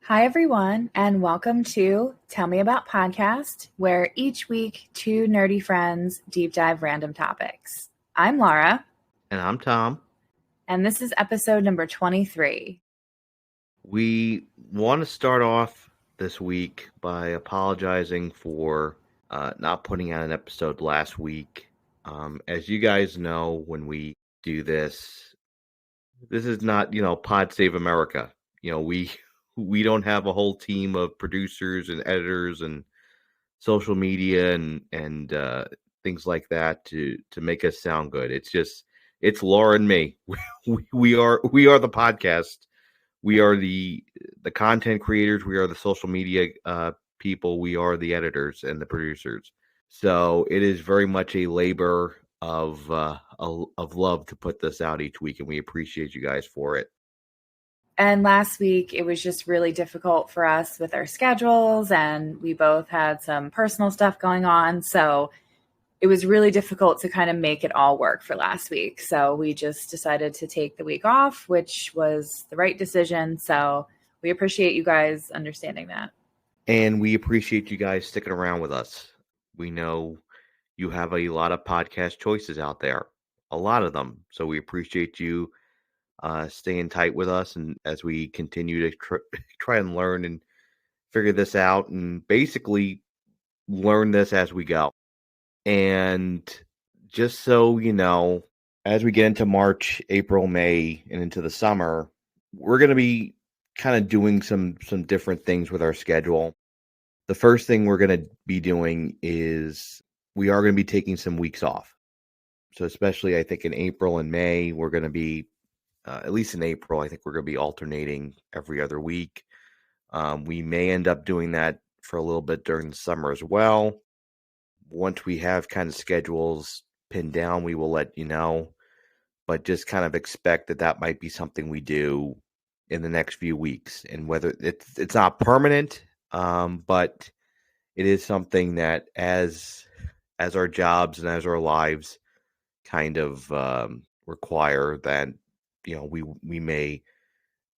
Hi, everyone, and welcome to Tell Me About Podcast, where each week two nerdy friends deep dive random topics. I'm Laura, And I'm Tom. and this is episode number 23. We want to start off this week by apologizing for not putting out an episode last week. As you guys know, when we do this is not, Pod Save America. We don't have a whole team of producers and editors and social media and things like that to make us sound good. It's Laura and me. We are the podcast. We are the content creators. We are the social media people. We are the editors and the producers. So it is very much a labor of love to put this out each week, and we appreciate you guys for it. And last week, it was just really difficult for us with our schedules, and we both had some personal stuff going on. So it was really difficult to kind of make it all work for last week. So we just decided to take the week off, which was the right decision. So we appreciate you guys understanding that. And we appreciate you guys sticking around with us. We know you have a lot of podcast choices out there, a lot of them. So we appreciate you staying tight with us, and as we continue to try and learn and figure this out, and basically learn this as we go. And just so you know, as we get into March, April, May, and into the summer, we're going to be kind of doing some different things with our schedule. The first thing we're going to be doing is we are going to be taking some weeks off. So especially, I think in April and May, we're going to be, at least in April, I think we're going to be alternating every other week. We may end up doing that for a little bit during the summer as well. Once we have kind of schedules pinned down, we will let you know. But just kind of expect that might be something we do in the next few weeks. And whether it's not permanent, but it is something that as our jobs and as our lives kind of require that, we may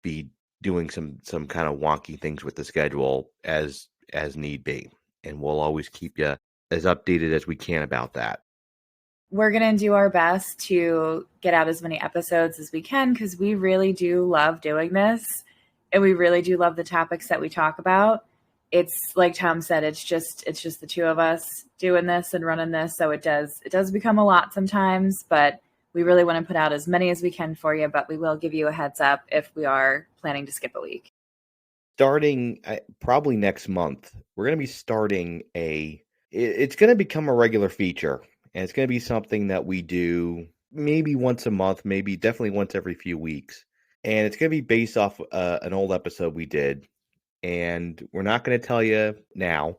be doing some kind of wonky things with the schedule as need be, and we'll always keep you as updated as we can about that. We're going to do our best to get out as many episodes as we can because we really do love doing this, and we really do love the topics that we talk about. It's like Tom said, it's just the two of us doing this and running this, so it does become a lot sometimes, but we really want to put out as many as we can for you, but we will give you a heads up if we are planning to skip a week. Starting probably next month, we're going to be starting it's going to become a regular feature, and it's going to be something that we do maybe once a month, maybe definitely once every few weeks. And it's going to be based off an old episode we did. And we're not going to tell you now.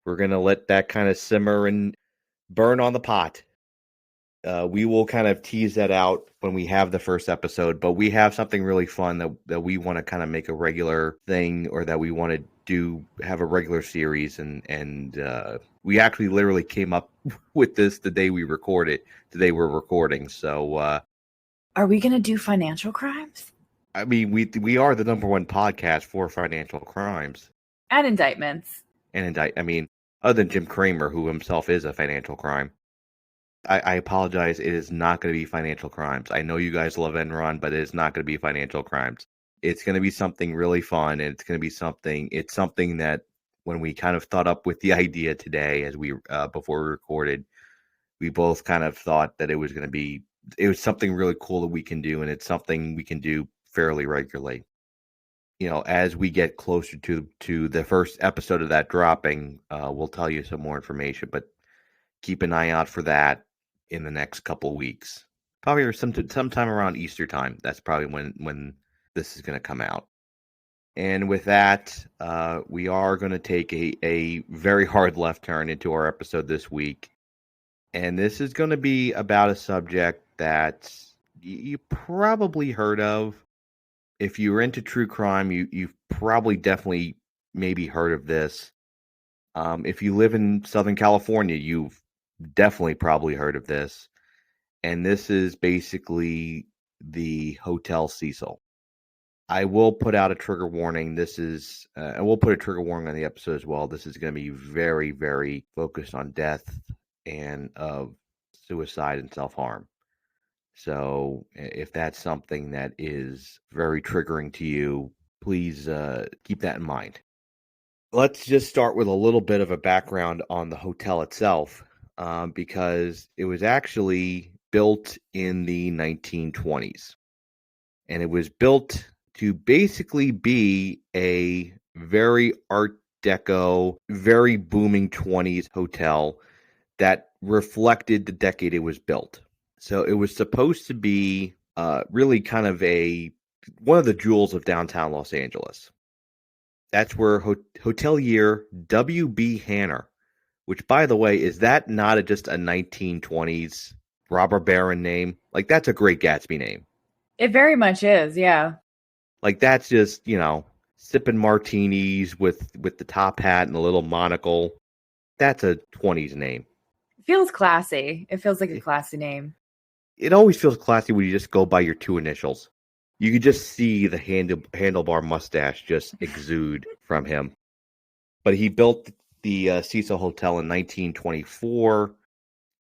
We're going to let that kind of simmer and burn on the pot. We will kind of tease that out when we have the first episode, but we have something really fun that we want to kind of make a regular thing, or that we want to have a regular series. And we actually literally came up with this the day we recorded. Today we're recording. So are we going to do financial crimes? I mean, we are the number one podcast for financial crimes. And indictments. I mean, other than Jim Cramer, who himself is a financial crime. I apologize. It is not going to be financial crimes. I know you guys love Enron, but it is not going to be financial crimes. It's going to be something really fun, and it's something that when we kind of thought up with the idea today, as we before we recorded, we both kind of thought that it was something really cool that we can do, and it's something we can do fairly regularly. As we get closer to the first episode of that dropping, we'll tell you some more information, but keep an eye out for that in the next couple of weeks, probably sometime around Easter time. That's probably when this is going to come out. And with that, we are going to take a very hard left turn into our episode this week. And this is going to be about a subject that you probably heard of. If you're into true crime, you've probably definitely maybe heard of this. If you live in Southern California, you've definitely probably heard of this. And this is basically the Hotel Cecil. I will put out a trigger warning. This is, and we'll put a trigger warning on the episode as well. This is going to be very, very focused on death and suicide and self harm. So if that's something that is very triggering to you, please keep that in mind. Let's just start with a little bit of a background on the hotel itself, because it was actually built in the 1920s. And it was built to basically be a very Art Deco, very booming 20s hotel that reflected the decade it was built. So it was supposed to be really kind of one of the jewels of downtown Los Angeles. That's where hotelier W.B. Hanner, which, by the way, is that not just a 1920s robber baron name? Like, that's a Great Gatsby name. It very much is, yeah. Like, that's just, sipping martinis with the top hat and a little monocle. That's a 20s name. It feels classy. It feels like a classy name. It always feels classy when you just go by your two initials. You could just see the handlebar mustache just exude from him. But he built the Cecil Hotel in 1924,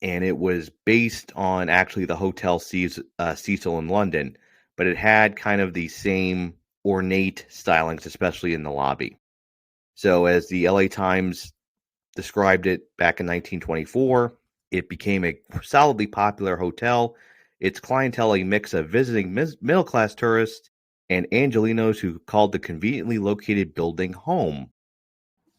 and it was based on actually the Hotel Cecil in London, but it had kind of the same ornate stylings, especially in the lobby. So as the LA Times described it back in 1924, it became a solidly popular hotel. Its clientele a mix of visiting middle-class tourists and Angelenos who called the conveniently located building home.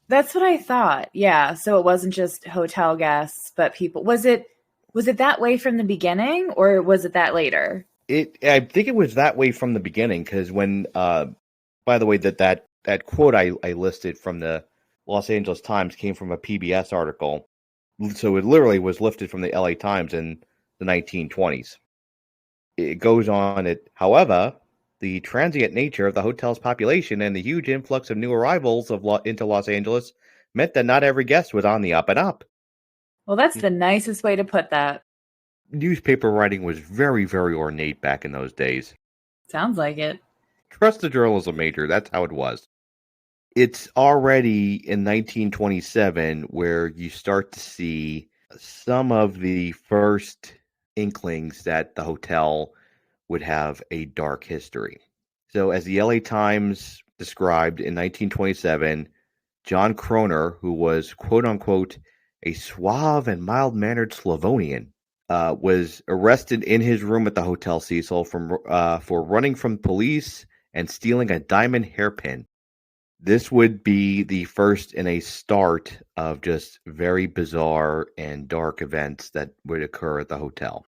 That's what I thought. Yeah. So it wasn't just hotel guests, but people. Was it that way from the beginning, or was it that later? I think it was that way from the beginning, because when, by the way, that quote I listed from the Los Angeles Times came from a PBS article. So it literally was lifted from the LA Times in the 1920s. It goes on, however, the transient nature of the hotel's population and the huge influx of new arrivals into Los Angeles meant that not every guest was on the up and up. Well, that's the nicest way to put that. Newspaper writing was very, very ornate back in those days. Sounds like it. Trust the journalism major, that's how it was. It's already in 1927 where you start to see some of the first inklings that the hotel would have a dark history. So, as the LA Times described in 1927, John Kroner, who was quote unquote a suave and mild mannered Slavonian, was arrested in his room at the Hotel Cecil for running from police and stealing a diamond hairpin. This would be the first in a start of just very bizarre and dark events that would occur at the hotel.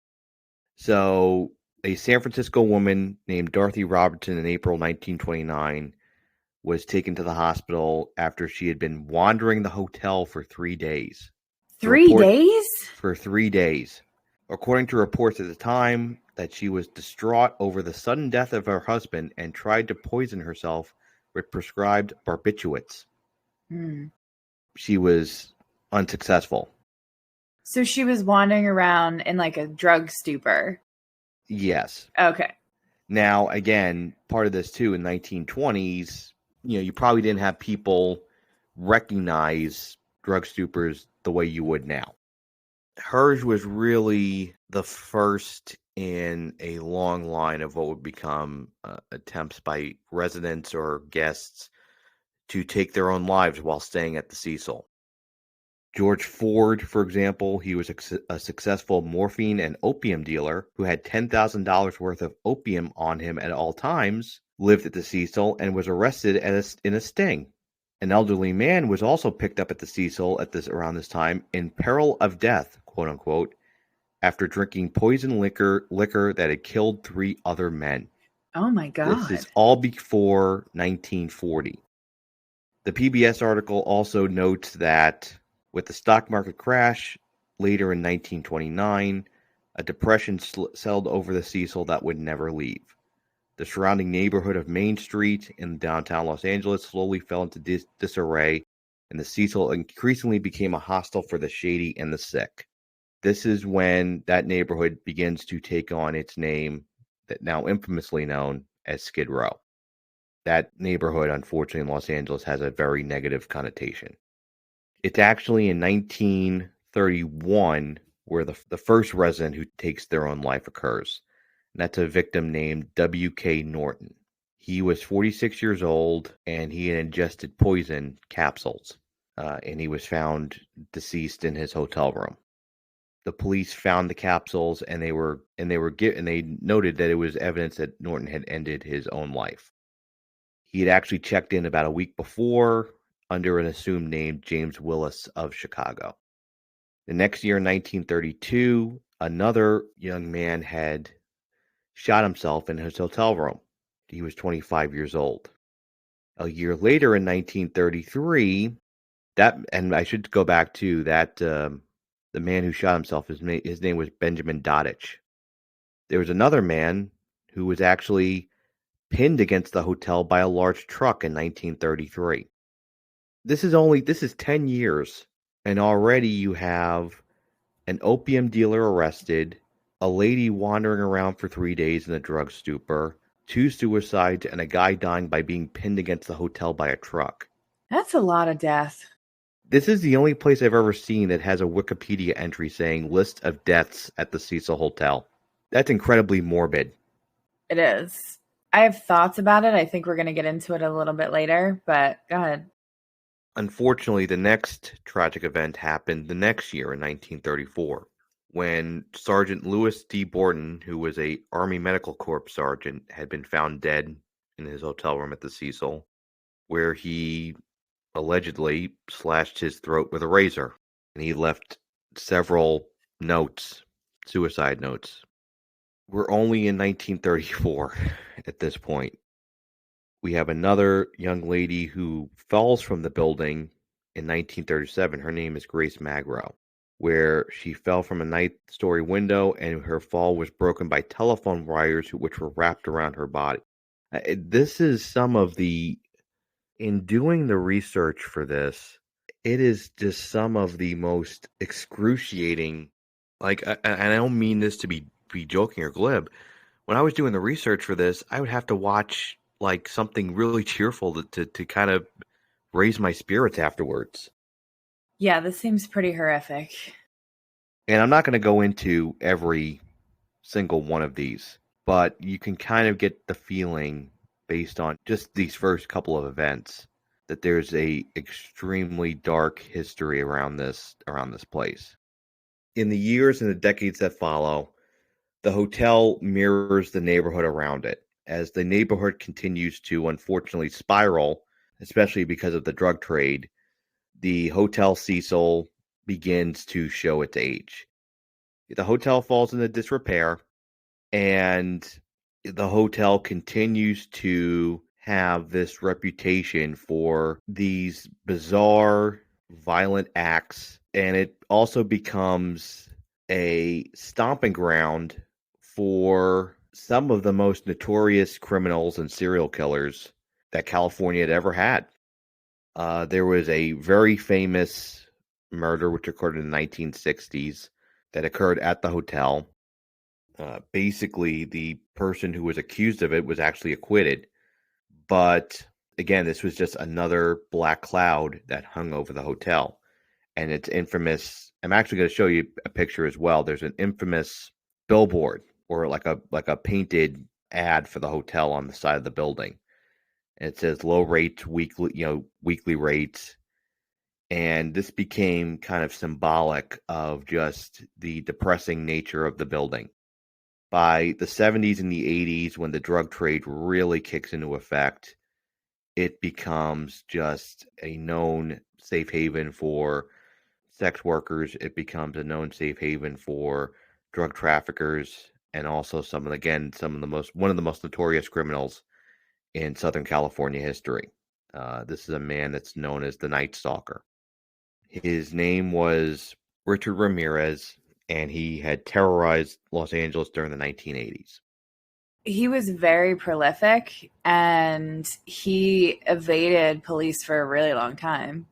So, a San Francisco woman named Dorothy Robertson in April 1929 was taken to the hospital after she had been wandering the hotel for 3 days. 3 days? For 3 days. According to reports at the time, that she was distraught over the sudden death of her husband and tried to poison herself with prescribed barbiturates. She was unsuccessful. So she was wandering around in like a drug stupor. Yes. Okay. Now, again, part of this too, in 1920s, you probably didn't have people recognize drug stupors the way you would now. Hers was really the first in a long line of what would become attempts by residents or guests to take their own lives while staying at the Cecil. George Ford, for example, he was a successful morphine and opium dealer who had $10,000 worth of opium on him at all times, lived at the Cecil, and was arrested in a sting. An elderly man was also picked up at the Cecil around this time in peril of death, quote unquote, after drinking poison liquor that had killed 3 other men. Oh my God. This is all before 1940. The PBS article also notes that with the stock market crash later in 1929, a depression settled over the Cecil that would never leave. The surrounding neighborhood of Main Street in downtown Los Angeles slowly fell into disarray, and the Cecil increasingly became a hostel for the shady and the sick. This is when that neighborhood begins to take on its name, that now infamously known as Skid Row. That neighborhood, unfortunately, in Los Angeles has a very negative connotation. It's actually in 1931 where the first resident who takes their own life occurs. And that's a victim named W.K. Norton. He was 46 years old and he had ingested poison capsules. And he was found deceased in his hotel room. The police found the capsules and they noted that it was evidence that Norton had ended his own life. He had actually checked in about a week before under an assumed name, James Willis of Chicago. The next year, in 1932, another young man had shot himself in his hotel room. He was 25 years old. A year later, in 1933, and I should go back to that, the man who shot himself, his name was Benjamin Dodich. There was another man who was actually pinned against the hotel by a large truck in 1933. This is 10 years, and already you have an opium dealer arrested, a lady wandering around for 3 days in a drug stupor, 2 suicides, and a guy dying by being pinned against the hotel by a truck. That's a lot of death. This is the only place I've ever seen that has a Wikipedia entry saying list of deaths at the Cecil Hotel. That's incredibly morbid. It is. I have thoughts about it. I think we're going to get into it a little bit later, but go ahead. Unfortunately, the next tragic event happened the next year in 1934, when Sergeant Louis D. Borton, who was a Army Medical Corps sergeant, had been found dead in his hotel room at the Cecil, where he allegedly slashed his throat with a razor, and he left several notes, suicide notes. We're only in 1934 at this point. We have another young lady who falls from the building in 1937. Her name is Grace Magro, where she fell from a ninth-story window and her fall was broken by telephone wires which were wrapped around her body. This is in doing the research for this, it is just some of the most excruciating, and I don't mean this to be joking or glib. When I was doing the research for this, I would have to watch like something really cheerful to kind of raise my spirits afterwards. Yeah, this seems pretty horrific. And I'm not going to go into every single one of these, but you can kind of get the feeling based on just these first couple of events that there's a extremely dark history around this place. In the years and the decades that follow, the hotel mirrors the neighborhood around it. As the neighborhood continues to unfortunately spiral, especially because of the drug trade, the Hotel Cecil begins to show its age. The hotel falls into disrepair, and the hotel continues to have this reputation for these bizarre, violent acts, and it also becomes a stomping ground for some of the most notorious criminals and serial killers that California had ever had. There was a very famous murder which occurred in the 1960s that occurred at the hotel. Basically, the person who was accused of it was actually acquitted. But again, this was just another black cloud that hung over the hotel. And it's infamous. I'm actually going to show you a picture as well. There's an infamous billboard or like a painted ad for the hotel on the side of the building. And it says low rates, weekly rates. And this became kind of symbolic of just the depressing nature of the building. By the 70s and the 80s, when the drug trade really kicks into effect, it becomes just a known safe haven for sex workers. It becomes a known safe haven for drug traffickers and also one of the most notorious criminals in Southern California history. This is a man that's known as the Night Stalker. His name was Richard Ramirez, and he had terrorized Los Angeles during the 1980s. He was very prolific and he evaded police for a really long time.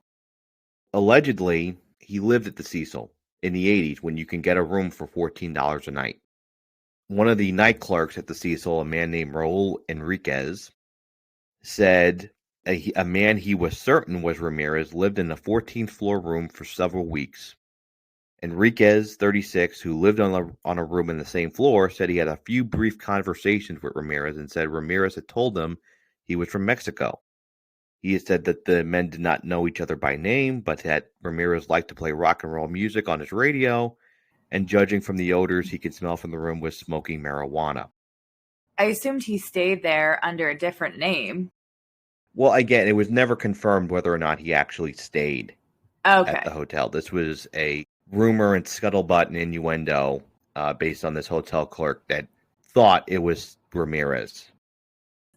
Allegedly, he lived at the Cecil in the 80s when you can get a room for $14 a night. One of the night clerks at the Cecil, a man named Raul Enriquez, said a man he was certain was Ramirez lived in the 14th floor room for several weeks. Enriquez, 36, who lived on a room in the same floor, said he had a few brief conversations with Ramirez and said Ramirez had told him he was from Mexico. He had said that the men did not know each other by name, but that Ramirez liked to play rock and roll music on his radio, and judging from the odors he could smell from the room, was smoking marijuana. I assumed he stayed there under a different name. Well, again, it was never confirmed whether or not he actually stayed at the Okay. hotel. This was a rumor and scuttlebutt and innuendo based on this hotel clerk that thought it was Ramirez.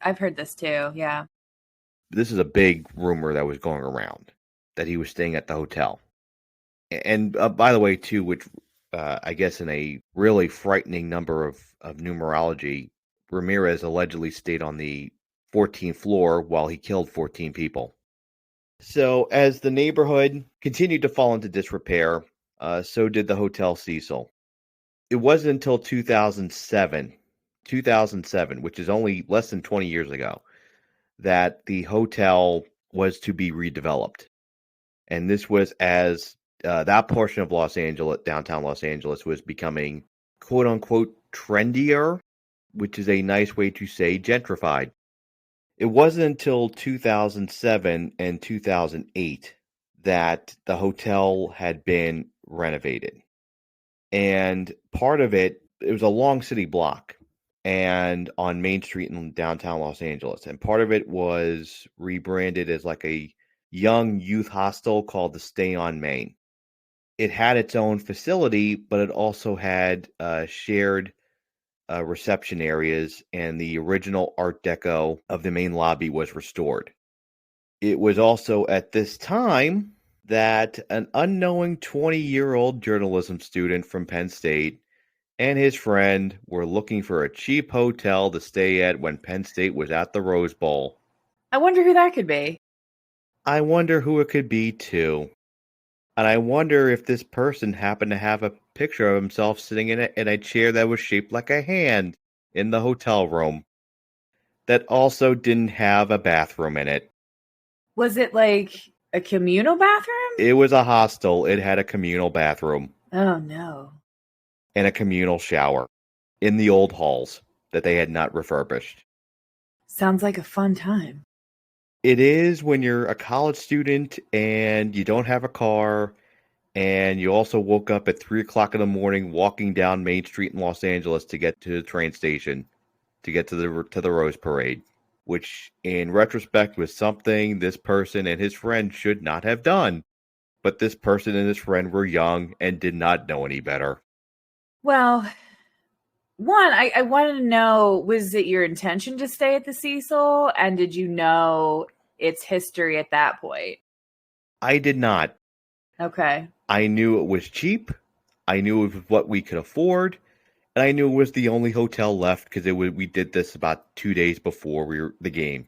I've heard this too. Yeah. This is a big rumor that was going around that he was staying at the hotel. And by the way, too, which I guess in a really frightening number of numerology, Ramirez allegedly stayed on the 14th floor while he killed 14 people. So as the neighborhood continued to fall into disrepair, so did the Hotel Cecil. It wasn't until 2007, which is only less than 20 years ago, that the hotel was to be redeveloped. And this was as that portion of Los Angeles, downtown Los Angeles, was becoming quote unquote trendier, which is a nice way to say gentrified. It wasn't until 2007 and 2008 that the hotel had been renovated. And part of it was a long city block and on Main Street in downtown Los Angeles. And part of it was rebranded as like a young youth hostel called the Stay on Main. It had its own facility, but it also had shared reception areas, and the original Art Deco of the main lobby was restored. It was also at this time that an unknowing 20-year-old journalism student from Penn State and his friend were looking for a cheap hotel to stay at when Penn State was at the Rose Bowl. I wonder who that could be. I wonder who it could be, too. And I wonder if this person happened to have a picture of himself sitting in a chair that was shaped like a hand in the hotel room that also didn't have a bathroom in it. Was it like a communal bathroom? It was a hostel. It had a communal bathroom Oh, no. and a communal shower in the old halls that they had not refurbished. Sounds like a fun time. It is when you're a college student and you don't have a car and you also woke up at 3 o'clock in the morning walking down Main Street in Los Angeles to get to the train station, to get to the Rose Parade, which in retrospect was something this person and his friend should not have done. But this person and his friend were young and did not know any better. Well, one, I wanted to know, was it your intention to stay at the Cecil? And did you know its history at that point? I did not. Okay. I knew it was cheap. I knew it was what we could afford. And I knew it was the only hotel left because we did this about 2 days before the game.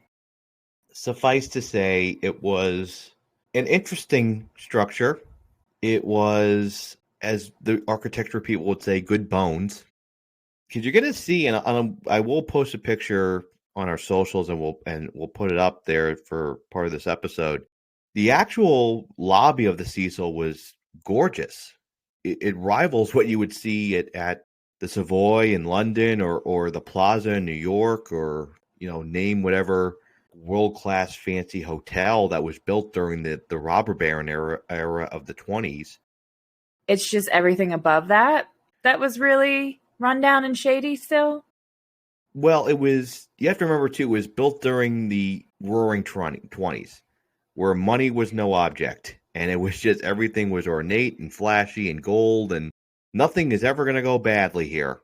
Suffice to say, it was an interesting structure. It was, as the architecture people would say, good bones. Because you're going to see, and I will post a picture on our socials, and we'll put it up there for part of this episode. The actual lobby of the Cecil was gorgeous. It rivals what you would see at the Savoy in London or the Plaza in New York, or name whatever world-class fancy hotel that was built during the robber baron era of the 20s. It's just everything above that was really rundown and shady still? Well, you have to remember too, it was built during the roaring 20s, where money was no object, and it was just everything was ornate and flashy and gold, and nothing is ever going to go badly here.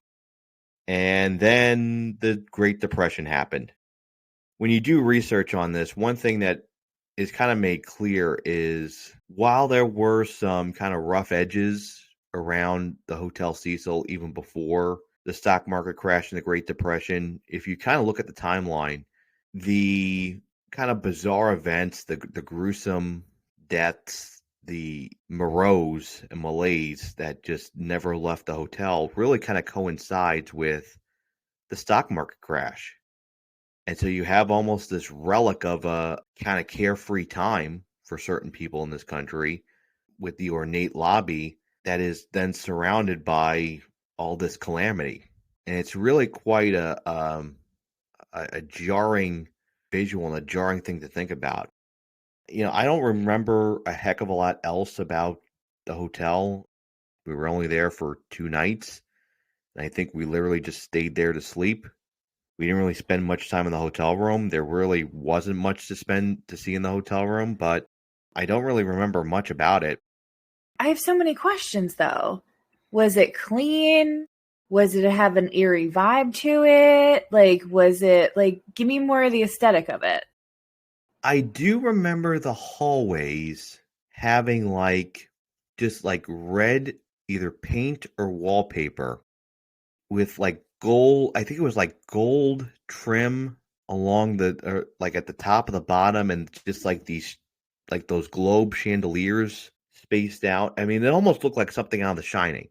And then the Great Depression happened. When you do research on this, one thing that is kind of made clear is while there were some kind of rough edges around the Hotel Cecil even before the stock market crash and the Great Depression, if you kind of look at the timeline, the kind of bizarre events, the gruesome deaths, the morose and malaise that just never left the hotel really kind of coincides with the stock market crash. And so you have almost this relic of a kind of carefree time for certain people in this country with the ornate lobby that is then surrounded by all this calamity. And it's really quite a jarring visual and a jarring thing to think about. I don't remember a heck of a lot else about the hotel. We were only there for 2 nights, and I think we literally just stayed there to sleep. We didn't really spend much time in the hotel room. There really wasn't much to see in the hotel room, but I don't really remember much about it. I have so many questions though. Was it clean? Was it have an eerie vibe to it? Was it give me more of the aesthetic of it? I do remember the hallways having just red either paint or wallpaper with gold. I think it was gold trim along at the top of the bottom, and just those globe chandeliers spaced out. I mean, it almost looked like something out of The Shining.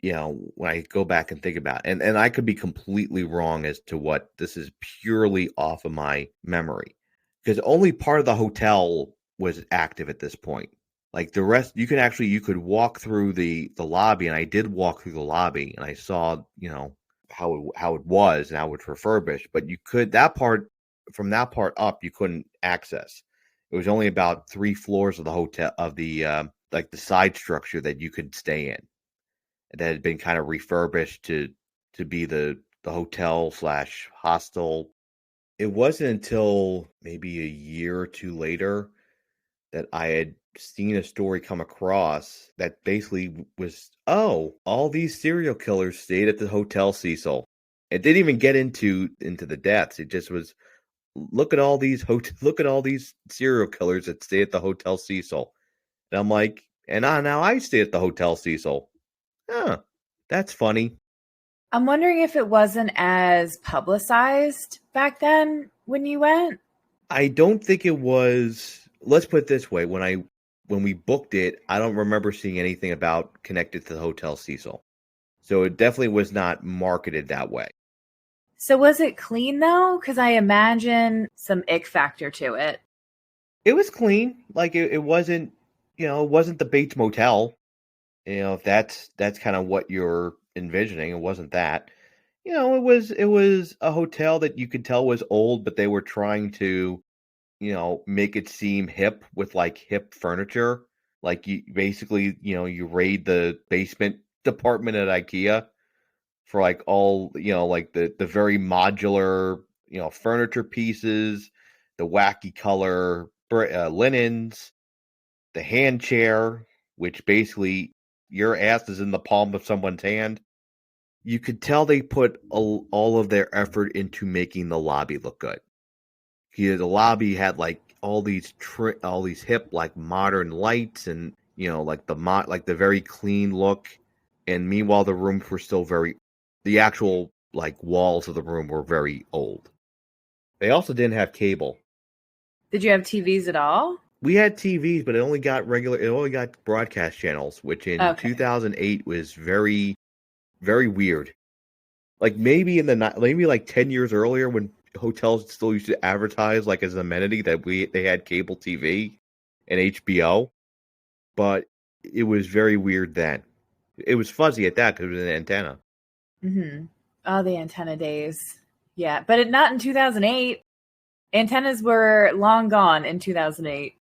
When I go back and think about it. And I could be completely wrong as to what this is, purely off of my memory, because only part of the hotel was active at this point. Like the rest, you could walk through the lobby, and I did walk through the lobby, and I saw, how it was and how it's refurbished, but from that part up, you couldn't access. It was only about 3 floors of the hotel, of the the side structure, that you could stay in, that had been kind of refurbished to be the hotel slash hostel. It wasn't until maybe a year or two later that I had seen a story come across that basically was, oh, all these serial killers stayed at the Hotel Cecil. It didn't even get into the deaths. It just was, look at all these serial killers that stay at the Hotel Cecil. And I'm like, and now I stay at the Hotel Cecil. Huh, that's funny. I'm wondering if it wasn't as publicized back then when you went. I don't think it was. Let's put it this way: when we booked it, I don't remember seeing anything about connected to the Hotel Cecil. So it definitely was not marketed that way. So was it clean though? Because I imagine some ick factor to it. It was clean. Like it wasn't, it wasn't the Bates Motel. If that's kind of what you're envisioning, it wasn't that. It was a hotel that you could tell was old, but they were trying to, make it seem hip with hip furniture. Like you basically, you raid the basement department at IKEA for all, the very modular, furniture pieces, the wacky color linens, the hand chair, which basically your ass is in the palm of someone's hand. You could tell they put all of their effort into making the lobby look good. The lobby had all these hip modern lights, and the very clean look. And meanwhile, the rooms were still the actual walls of the room were very old. They also didn't have cable. Did you have TVs at all? We had TVs, but it only got broadcast channels, which in 2008 was very, very weird. Maybe 10 years earlier, when hotels still used to advertise as an amenity that they had cable TV and HBO, but it was very weird then. It was fuzzy at that because it was an antenna. Mm-hmm. Oh, the antenna days. Yeah, but not in 2008. Antennas were long gone in 2008.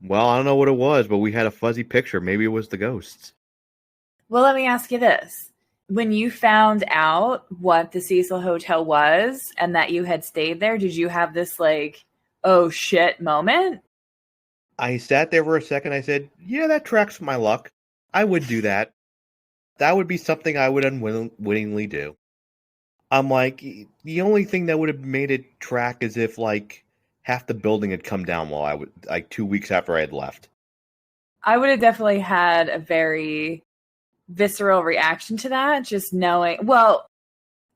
Well, I don't know what it was, but we had a fuzzy picture. Maybe it was the ghosts. Well, let me ask you this. When you found out what the Cecil Hotel was and that you had stayed there, did you have this oh shit moment? I sat there for a second. I said, yeah, that tracks my luck. I would do that. That would be something I would unwittingly do. I'm like, the only thing that would have made it track is if half the building had come down while I would 2 weeks after I had left. I would have definitely had a very visceral reaction to that, just knowing. Well,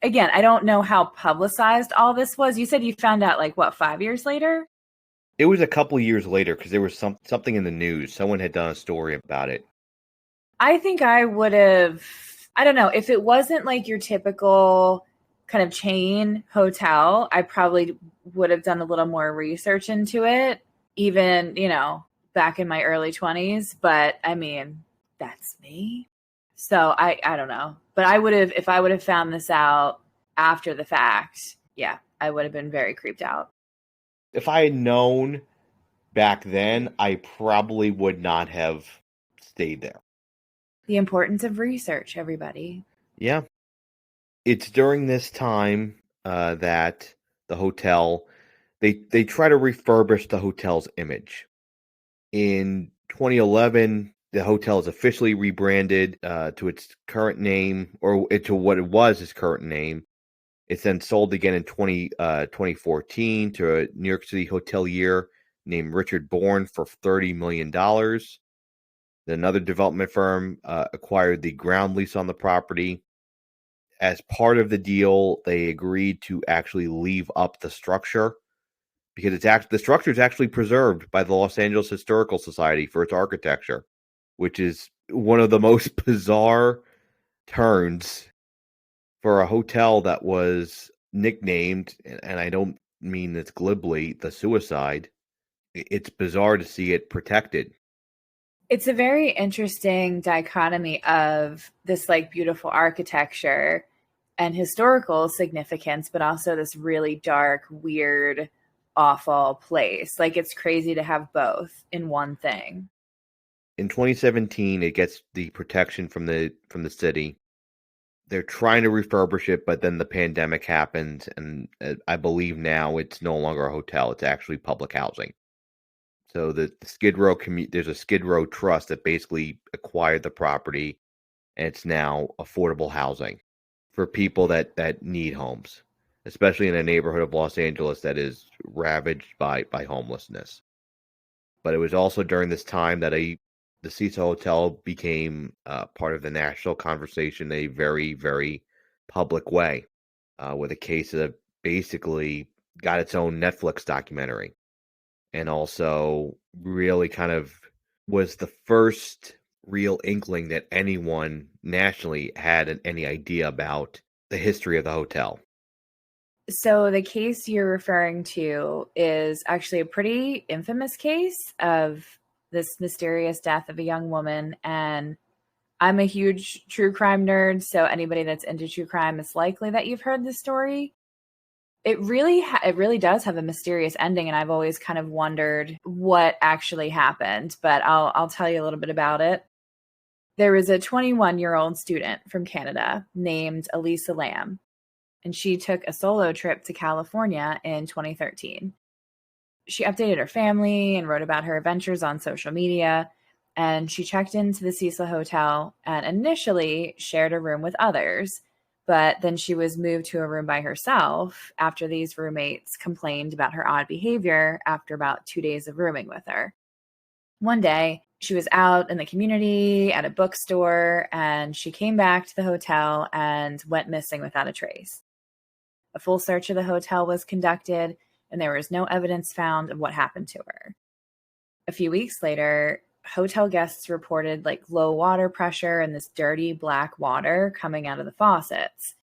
again, I don't know how publicized all this was. You said you found out 5 years later? It was a couple of years later because there was something in the news. Someone had done a story about it. I think I would have. I don't know if it wasn't your typical kind of chain hotel, I probably would have done a little more research into it, even, back in my early 20s. But I mean, that's me. So I don't know. But I would have, if I would have found this out after the fact, yeah, I would have been very creeped out. If I had known back then, I probably would not have stayed there. The importance of research, everybody. Yeah. It's during this time that the hotel, they try to refurbish the hotel's image. In 2011, the hotel is officially rebranded to its current name, or to what it was its current name. It's then sold again in 2014 to a New York City hotelier named Richard Bourne for $30 million. Then another development firm acquired the ground lease on the property. As part of the deal, they agreed to actually leave up the structure because the structure is actually preserved by the Los Angeles Historical Society for its architecture, which is one of the most bizarre turns for a hotel that was nicknamed, and I don't mean this glibly, the Suicide. It's bizarre to see it protected. It's a very interesting dichotomy of this like beautiful architecture and historical significance, but also this really dark, weird, awful place. Like it's crazy to have both in one thing. In 2017, it gets the protection from the city. They're trying to refurbish it, but then the pandemic happened, and I believe now it's no longer a hotel; it's actually public housing. So the Skid Row there's a Skid Row trust that basically acquired the property, and it's now affordable housing for people that need homes, especially in a neighborhood of Los Angeles that is ravaged by homelessness. But it was also during this time that the Cecil Hotel became part of the national conversation in a very, very public way, with a case that basically got its own Netflix documentary, and also really kind of was the first real inkling that anyone nationally had any idea about the history of the hotel. So the case you're referring to is actually a pretty infamous case of this mysterious death of a young woman. And I'm a huge true crime nerd, so anybody that's into true crime, it's likely that you've heard this story. It really does have a mysterious ending, and I've always kind of wondered what actually happened. But I'll tell you a little bit about it. There was a 21-year-old student from Canada named Elisa Lamb, and she took a solo trip to California in 2013. She updated her family and wrote about her adventures on social media, and she checked into the Cecil Hotel and initially shared a room with others. But then she was moved to a room by herself after these roommates complained about her odd behavior after about 2 days of rooming with her. One day, she was out in the community at a bookstore, and she came back to the hotel and went missing without a trace. A full search of the hotel was conducted, and there was no evidence found of what happened to her. A few weeks later, hotel guests reported like low water pressure and this dirty black water coming out of the faucets.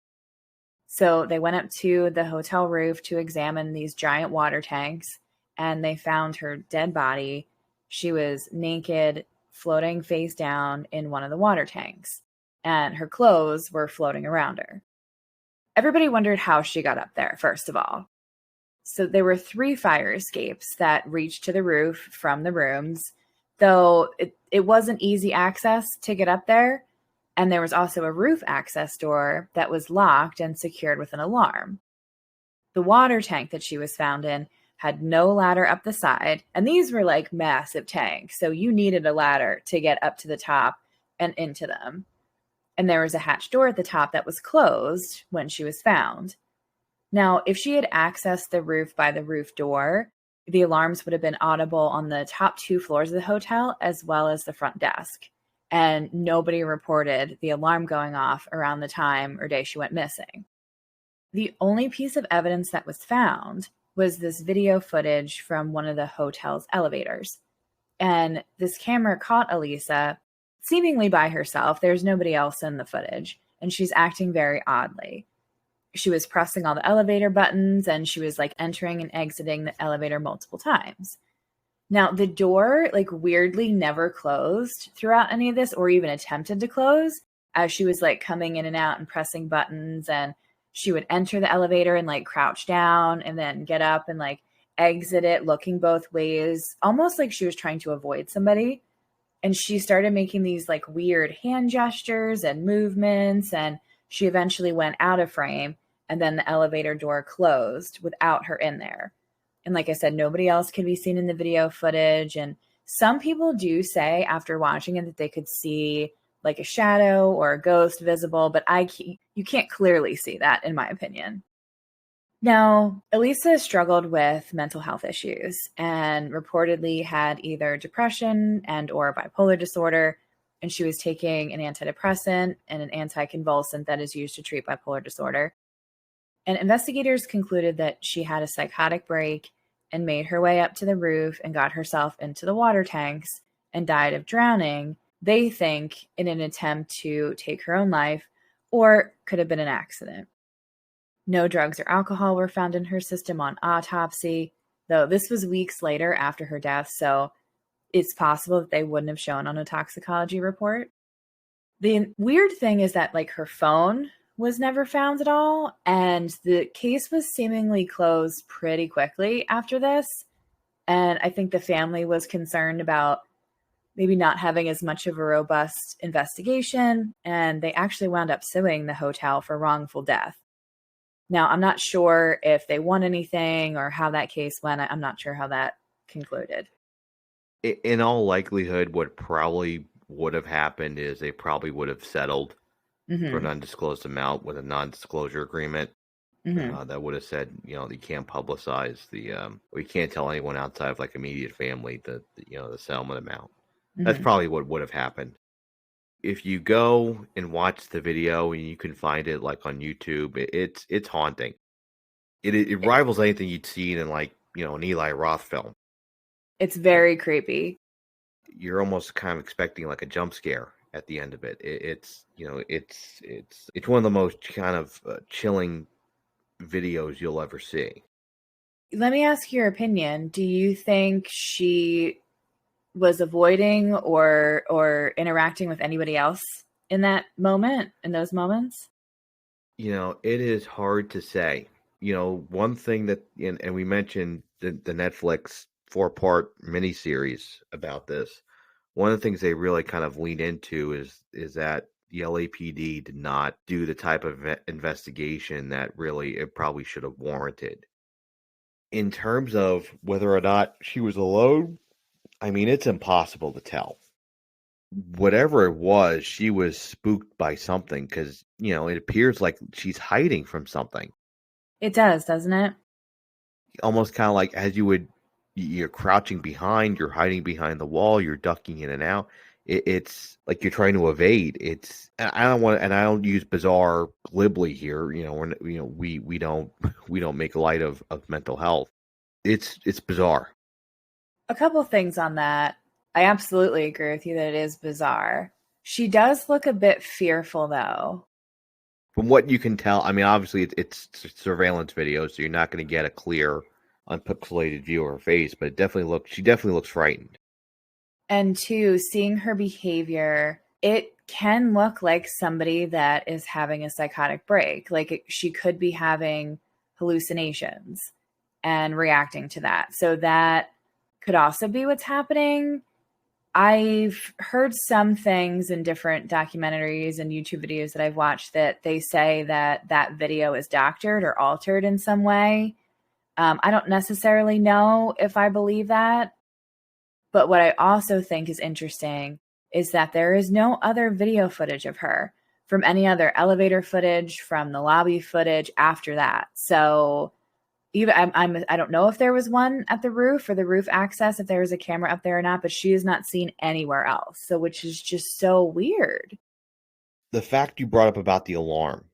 So they went up to the hotel roof to examine these giant water tanks, and they found her dead body. She was naked, floating face down in one of the water tanks, and her clothes were floating around her. Everybody wondered how she got up there, first of all. So there were 3 fire escapes that reached to the roof from the rooms, though it wasn't easy access to get up there. And there was also a roof access door that was locked and secured with an alarm. The water tank that she was found in had no ladder up the side, and these were like massive tanks, so you needed a ladder to get up to the top and into them. And there was a hatch door at the top that was closed when she was found. Now, if she had accessed the roof by the roof door, the alarms would have been audible on the top 2 floors of the hotel as well as the front desk. And nobody reported the alarm going off around the time or day she went missing. The only piece of evidence that was found was this video footage from one of the hotel's elevators. And this camera caught Elisa seemingly by herself. There's nobody else in the footage, and she's acting very oddly. she was pressing all the elevator buttons and she was like entering and exiting the elevator multiple times. Now, the door like weirdly never closed throughout any of this or even attempted to close as she was like coming in and out and pressing buttons. And she would enter the elevator and like crouch down and then get up and like exit it looking both ways, almost like she was trying to avoid somebody. And she started making these like weird hand gestures and movements. And she eventually went out of frame. And then the elevator door closed without her in there. And like I said, nobody else could be seen in the video footage. And some people do say after watching it that they could see like a shadow or a ghost visible, but you can't clearly see that in my opinion. Now, Elisa struggled with mental health issues and reportedly had either depression and or bipolar disorder, and she was taking an antidepressant and an anticonvulsant that is used to treat bipolar disorder. And investigators concluded that she had a psychotic break and made her way up to the roof and got herself into the water tanks and died of drowning, they think, in an attempt to take her own life, or could have been an accident. No drugs or alcohol were found in her system on autopsy, though this was weeks later after her death, so it's possible that they wouldn't have shown on a toxicology report. The weird thing is that like her phone was never found at all, and the case was seemingly closed pretty quickly after this. And I think the family was concerned about maybe not having as much of a robust investigation, and they actually wound up suing the hotel for wrongful death. Now, I'm not sure if they won anything or how that case went. I'm not sure how that concluded. In all likelihood, what probably would have happened is they probably would have settled for an undisclosed amount with a non-disclosure agreement. That would have said, you can't publicize or you can't tell anyone outside of like immediate family the settlement amount. That's probably what would have happened. If you go and watch the video, and you can find it like on YouTube, it's haunting. It rivals anything you'd seen in like an Eli Roth film. It's very creepy. You're almost kind of expecting like a jump scare at the end of it. It's one of the most kind of chilling videos you'll ever see. Let me ask your opinion. Do you think she was avoiding or interacting with anybody else in that moment, in those moments? It is hard to say. One thing that, and we mentioned the Netflix 4-part miniseries about this. One of the things they really kind of lean into is that the LAPD did not do the type of investigation that really it probably should have warranted. In terms of whether or not she was alone, I mean, it's impossible to tell. Whatever it was, she was spooked by something because, it appears like she's hiding from something. It does, doesn't it? Almost kind of like as you're crouching behind, you're hiding behind the wall, you're ducking in and out. It's like you're trying to evade. I don't use bizarre glibly here. We don't make light of mental health. It's bizarre. A couple things on that. I absolutely agree with you that it is bizarre. She does look a bit fearful, though. From what you can tell, I mean, obviously it's surveillance video, so you're not going to get a clear, unpixelated view of her face, but she definitely looks frightened. And two, seeing her behavior, it can look like somebody that is having a psychotic break. Like she could be having hallucinations and reacting to that. So that could also be what's happening. I've heard some things in different documentaries and YouTube videos that I've watched that they say that video is doctored or altered in some way. I don't necessarily know if I believe that. But what I also think is interesting is that there is no other video footage of her from any other elevator footage, from the lobby footage after that. So even I don't know if there was one at the roof or the roof access, if there was a camera up there or not, but she is not seen anywhere else. So which is just so weird. The fact you brought up about the alarm,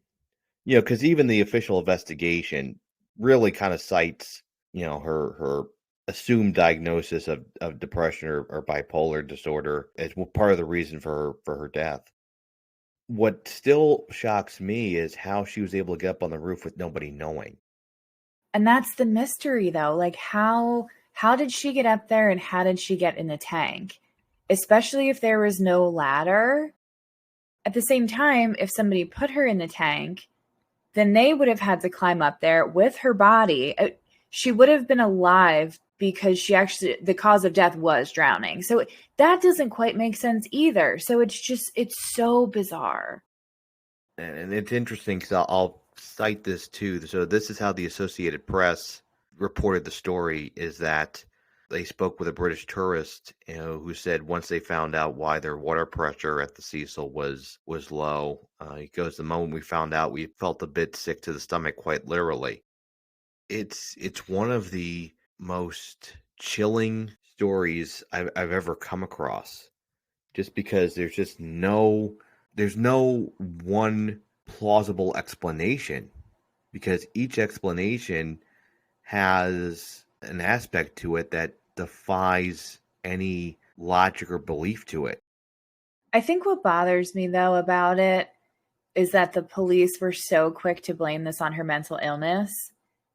because even the official investigation really kind of cites, her assumed diagnosis of depression or bipolar disorder as part of the reason for her death. What still shocks me is how she was able to get up on the roof with nobody knowing. And that's the mystery though. Like how did she get up there and how did she get in the tank? Especially if there was no ladder. At the same time, if somebody put her in the tank, then they would have had to climb up there with her body. She would have been alive because the cause of death was drowning. So that doesn't quite make sense either. So it's so bizarre. And it's interesting because I'll cite this too. So this is how the Associated Press reported the story: is that they spoke with a British tourist, who said once they found out why their water pressure at the Cecil was low, he goes, the moment we found out, we felt a bit sick to the stomach, quite literally. It's one of the most chilling stories I've ever come across, just because there's no one plausible explanation, because each explanation has an aspect to it that defies any logic or belief to it. I think what bothers me though about it is that the police were so quick to blame this on her mental illness.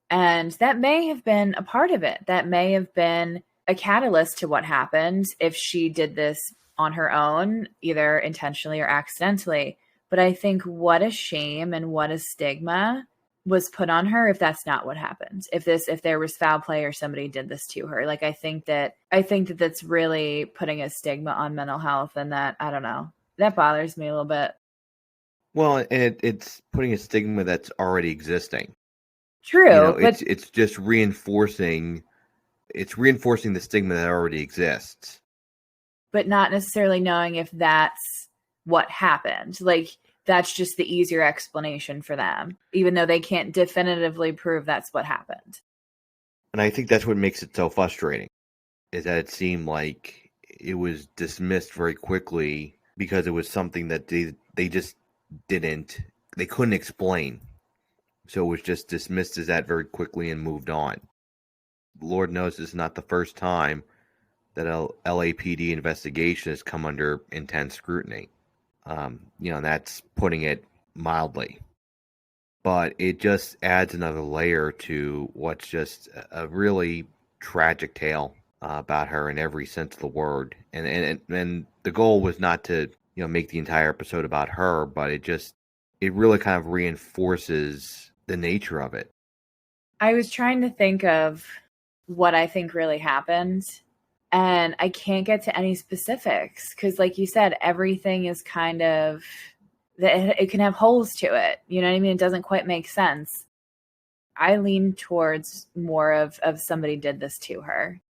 And that may have been a part of it. That may have been a catalyst to what happened if she did this on her own, either intentionally or accidentally. But I think what a shame and what a stigma was put on her if that's not what happened. If there was foul play or somebody did this to her. Like I think that that's really putting a stigma on mental health, and that, I don't know, that bothers me a little bit. Well, and it's putting a stigma that's already existing. True, but It's just reinforcing the stigma that already exists. not necessarily knowing if that's what happened. Like that's just the easier explanation for them, even though they can't definitively prove that's what happened. And I think that's what makes it so frustrating, is that it seemed like it was dismissed very quickly because it was something that they just they couldn't explain. So it was just dismissed as that very quickly and moved on. Lord knows this is not the first time that a LAPD investigation has come under intense scrutiny. And that's putting it mildly. But it just adds another layer to what's just a really tragic tale about her in every sense of the word. And the goal was not to make the entire episode about her, but it really kind of reinforces the nature of it. I was trying to think of what I think really happened, and I can't get to any specifics because, like you said, everything is kind of, it can have holes to it. You know what I mean? It doesn't quite make sense. I lean towards more of somebody did this to her.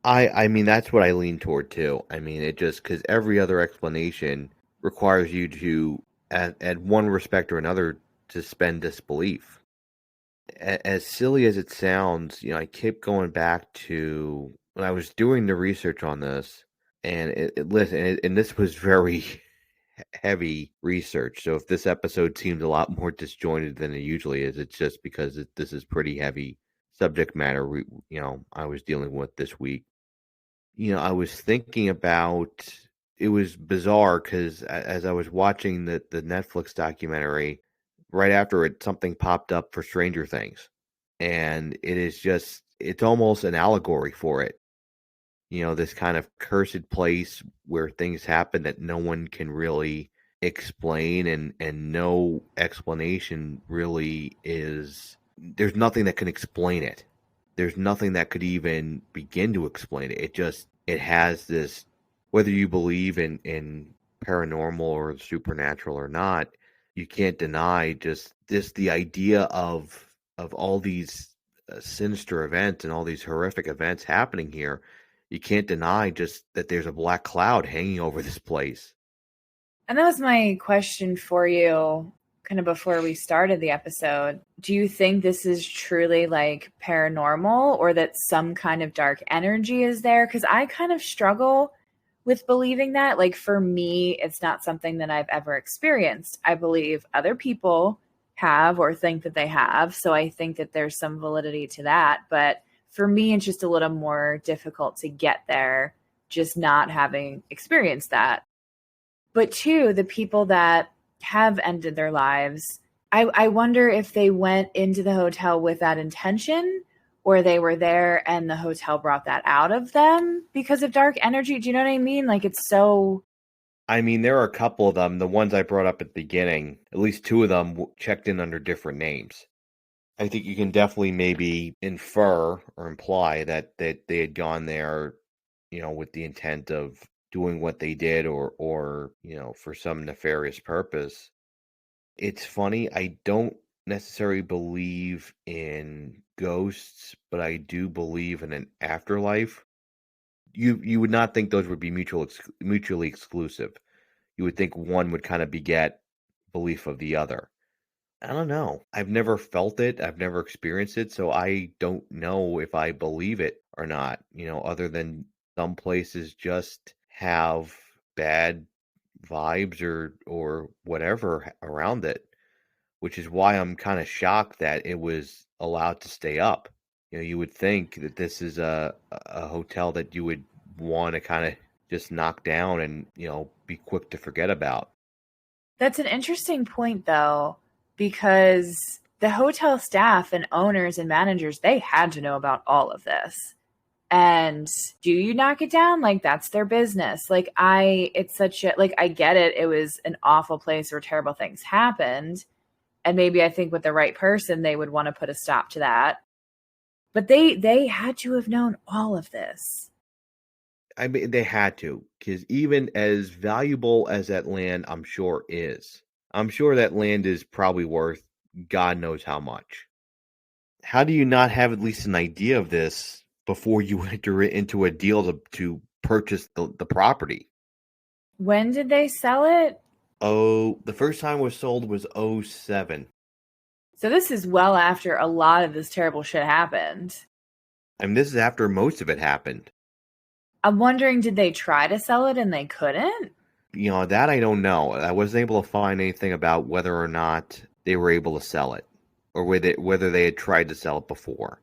I mean, that's what I lean toward too. I mean, it just, because every other explanation requires you to, at one respect or another, suspend disbelief. As silly as it sounds, I kept going back to when I was doing the research on this, and and this was very heavy research. So if this episode seems a lot more disjointed than it usually is, it's just because this is pretty heavy subject matter. I was dealing with this week. I was thinking about, it was bizarre because as I was watching the Netflix documentary, right after it, something popped up for Stranger Things. And it's almost an allegory for it. This kind of cursed place where things happen that no one can really explain, and no explanation really there's nothing that can explain it. There's nothing that could even begin to explain it. It has this, whether you believe in paranormal or supernatural or not, you can't deny just the idea of all these sinister events and all these horrific events happening here. You can't deny just that there's a black cloud hanging over this place. And that was my question for you kind of before we started the episode. Do you think this is truly like paranormal, or that some kind of dark energy is there? Because I kind of struggle with believing that. Like for me, it's not something that I've ever experienced. I believe other people have or think that they have. So I think that there's some validity to that. But for me, it's just a little more difficult to get there, just not having experienced that. But two, the people that have ended their lives, I wonder if they went into the hotel with that intention, or they were there and the hotel brought that out of them because of dark energy. Do you know what I mean? Like, it's so. I mean, there are a couple of them, the ones I brought up at the beginning, at least two of them checked in under different names. I think you can definitely maybe infer or imply that they had gone there, with the intent of doing what they did or, for some nefarious purpose. It's funny, I don't necessarily believe in ghosts, but I do believe in an afterlife. You would not think those would be mutually exclusive. You would think one would kind of beget belief of the other. I don't know. I've never felt it. I've never experienced it, so I don't know if I believe it or not, other than some places just have bad vibes or whatever around it, which is why I'm kind of shocked that it was allowed to stay up. You would think that this is a hotel that you would want to kind of just knock down and, be quick to forget about. That's an interesting point, though, because the hotel staff and owners and managers, they had to know about all of this. And do you knock it down? Like, that's their business. It's such a, like, I get it. It was an awful place where terrible things happened. And maybe I think with the right person, they would want to put a stop to that. But they had to have known all of this. I mean, they had to, because even as valuable as that land, I'm sure that land is probably worth God knows how much. How do you not have at least an idea of this before you enter into a deal to purchase the property? When did they sell it? Oh, the first time it was sold was '07. So this is well after a lot of this terrible shit happened. I mean, this is after most of it happened. I'm wondering, did they try to sell it and they couldn't? That I don't know. I wasn't able to find anything about whether or not they were able to sell it or whether they had tried to sell it before.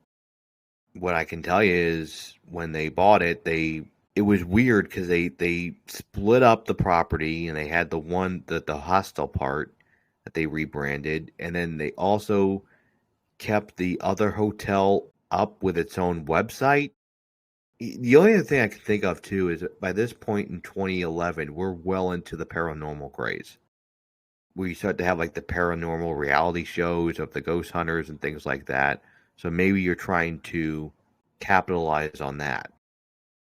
What I can tell you is when they bought it, it was weird because they split up the property and they had the hostel part that they rebranded, and then they also kept the other hotel up with its own website. The only other thing I can think of too is by this point in 2011, we're well into the paranormal craze. We start to have like the paranormal reality shows of the ghost hunters and things like that. So maybe you're trying to capitalize on that.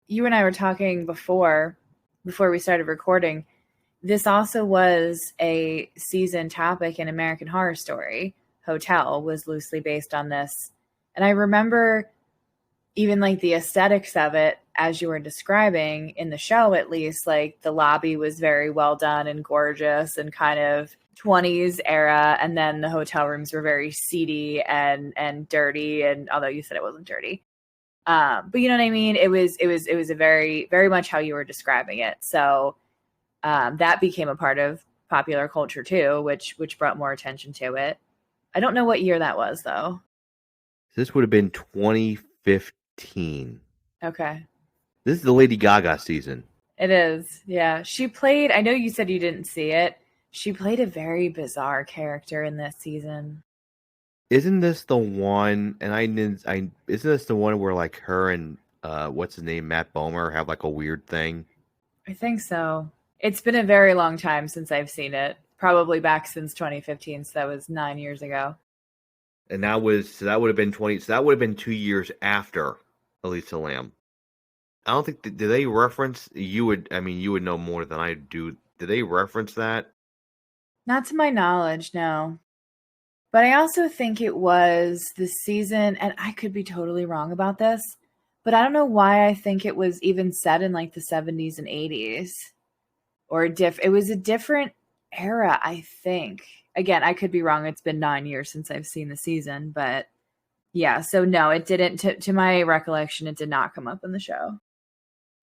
You and I were talking before we started recording. This also was a season topic in American Horror Story. Hotel was loosely based on this. And I remember even like the aesthetics of it, as you were describing in the show, at least, like the lobby was very well done and gorgeous and kind of 20s era. And then the hotel rooms were very seedy and dirty. And although you said it wasn't dirty, but you know what I mean? It was a very, very much how you were describing it. So that became a part of popular culture too, which brought more attention to it. I don't know what year that was though. This would have been 2015. Okay. This is the Lady Gaga season. It is. Yeah. She played, I know you said you didn't see it. She played a very bizarre character in this season. Isn't this the one? And isn't this the one where like her and what's his name, Matt Bomer, have like a weird thing? I think so. It's been a very long time since I've seen it. Probably back since 2015. So that was 9 years ago. And that would have been 20. So that would have been 2 years after Elisa Lamb. I don't think did they reference you would. I mean, you would know more than I do. Did they reference that? Not to my knowledge, no. But I also think it was the season, and I could be totally wrong about this, but I don't know why I think it was even set in like the 70s and 80s or it was a different era, I think. Again, I could be wrong. It's been 9 years since I've seen the season, but yeah, so no, it didn't, to my recollection, it did not come up in the show.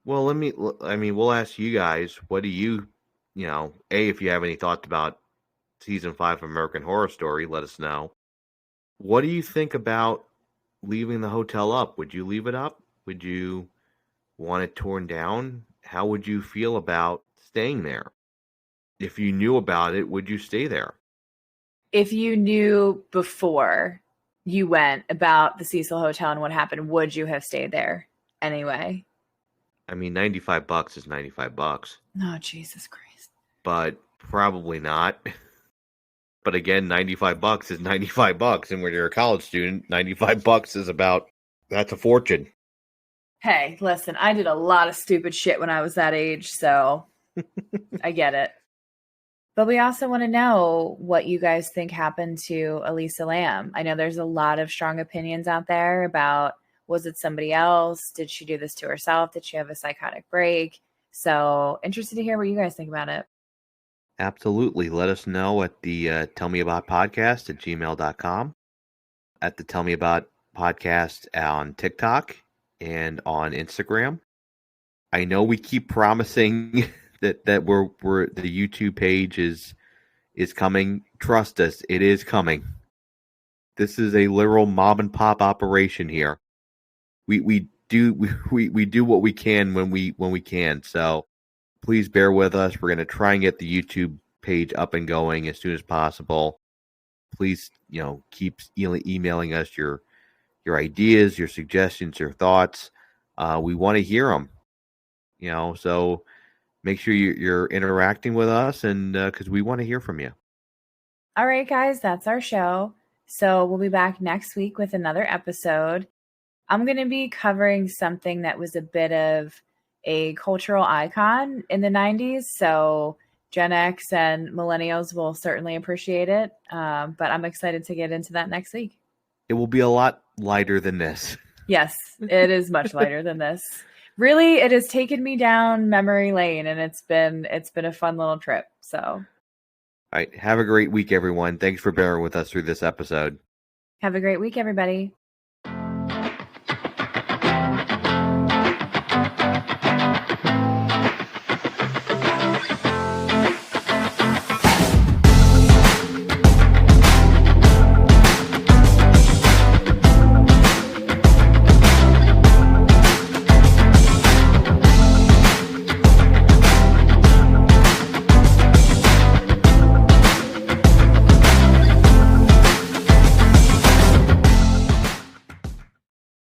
Well, I mean, we'll ask you guys. What do if you have any thoughts about season 5 of American Horror Story, let us know. What do you think about leaving the hotel up? Would you leave it up? Would you want it torn down? How would you feel about staying there? If you knew about it, would you stay there? If you knew before you went about the Cecil Hotel and what happened, would you have stayed there anyway? I mean, $95 is $95, Oh, Jesus Christ. but probably not. But again, $95 is $95, and when you're a college student, $95 is that's a fortune. Hey, listen, I did a lot of stupid shit when I was that age, so I get it. But we also want to know what you guys think happened to Elisa Lamb. I know there's a lot of strong opinions out there about, was it somebody else? Did she do this to herself? Did she have a psychotic break? So interested to hear what you guys think about it. Absolutely. Let us know at the Tell Me About Podcast at gmail.com, at the Tell Me About Podcast on TikTok and on Instagram. I know we keep promising that we're the YouTube page is coming. Trust us, it is coming. This is a literal mom and pop operation here. We do what we can when we can. So please bear with us. We're going to try and get the YouTube page up and going as soon as possible. Please, keep emailing us your ideas, your suggestions, your thoughts. We want to hear them. So make sure you're interacting with us, and because we want to hear from you. All right, guys, that's our show. So we'll be back next week with another episode. I'm going to be covering something that was a bit of a cultural icon in the 90s. So Gen X and millennials will certainly appreciate it. But I'm excited to get into that next week. It will be a lot lighter than this. Yes, it is much lighter than this. Really, it has taken me down memory lane, and it's been a fun little trip. So, all right, have a great week, everyone. Thanks for bearing with us through this episode. have a great week, everybody.